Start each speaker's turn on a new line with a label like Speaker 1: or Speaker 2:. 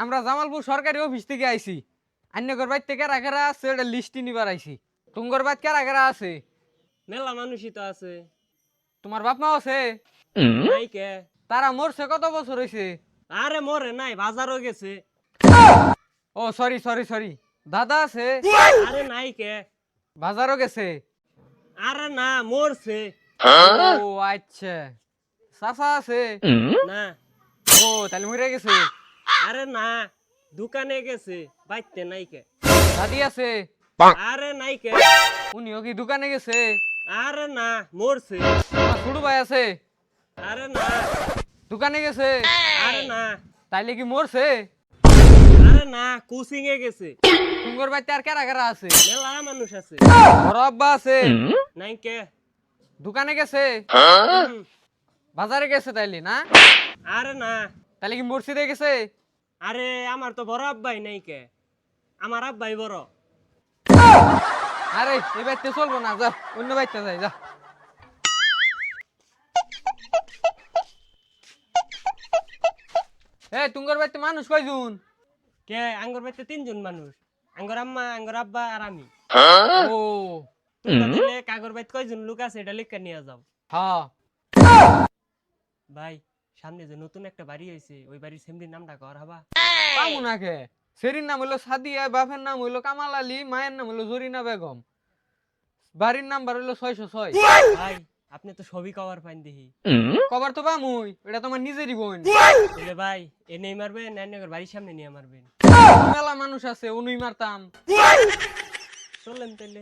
Speaker 1: আমরা জামালপুর সরকারি অফিস থেকে আইছি। আন্যগর বাইর থেকে কারা আছে ওটা লিস্টি নিবার আইছি। তুঙ্গর বাইর কারা আছে?
Speaker 2: মেলা মানুষই তো আছে।
Speaker 1: তোমার বাপ মা আছে?
Speaker 2: নাই কে?
Speaker 1: তারা মরছে কত বছর হয়েছে?
Speaker 2: আরে মরে নাই, বাজারও গেছে।
Speaker 1: ও সরি সরি সরি। দাদা আছে?
Speaker 2: আরে নাই কে?
Speaker 1: বাজারও গেছে?
Speaker 2: আরে না, মরছে।
Speaker 1: ও আচ্ছা। চাচা আছে?
Speaker 2: না।
Speaker 1: ও তাহলে মরে গেছে।
Speaker 2: আরে না, দোকানে গেছে, বাইতে নাই কে?
Speaker 1: দাদি আছে?
Speaker 2: আরে নাই কে?
Speaker 1: উনিও কি দোকানে গেছে?
Speaker 2: আরে না, মরছে।
Speaker 1: আমার ছোট ভাই আছে?
Speaker 2: আরে না।
Speaker 1: দোকানে গেছে?
Speaker 2: আরে না।
Speaker 1: তাইলে কি মরছে?
Speaker 2: আরে না, কোচিং এ গেছে।
Speaker 1: তুঙ্গর বাইতে আর কারা আছে?
Speaker 2: মেলা মানুষ আছে।
Speaker 1: বড় আব্বা আছে?
Speaker 2: নাই কে?
Speaker 1: দোকানে গেছে?
Speaker 2: হুম।
Speaker 1: বাজারে গেছে তাইলে না?
Speaker 2: আরে না।
Speaker 1: তাহলে কি মসজিদে গেছে?
Speaker 2: আরে আমার তো বড় আব্বাই নাই কে? আমার আব্বাই বড়।
Speaker 1: আরে এই বাইতে চলবো না, যা অন্য বাইতে যাই যা। তুঙ্গর বাইতে মানুষ কয়জন?
Speaker 2: কে? আঙ্গর বাড়িতে 3 জন মানুষ। আঙ্গর আম্মা, আঙ্গর আব্বা আর আমি।
Speaker 1: ও
Speaker 2: তোমরা দিলে কাগর বাড়িতে কয়জন লোক আছে এটা লিখে নিয়ে যাও।
Speaker 1: হ্যাঁ।
Speaker 2: ভাই, সামনে যে নতুন একটা বাড়ি হয়েছে, ওই বাড়ির সেমরির নামটা কর হবা।
Speaker 1: পাবো না কে? সেরির নাম হইলো সাদিয়া, বাপের নাম হইলো কামাল আলী, মায়ের নাম হইলো জরিনা বেগম। বাড়ির নাম্বার হইলো 606।
Speaker 2: ভাই, আপনি তো সবই কভার পাইন দেখি।
Speaker 1: কবার তো পামুই, এটা তোমার নিজেরই বোন।
Speaker 2: বলে ভাই, এনেই মারবেন না এনে বাড়ির সামনে নিয়ে মারবেন?
Speaker 1: মেলা মানুষ আছে, উনুই মারতাম।
Speaker 2: চললেন তাইলে।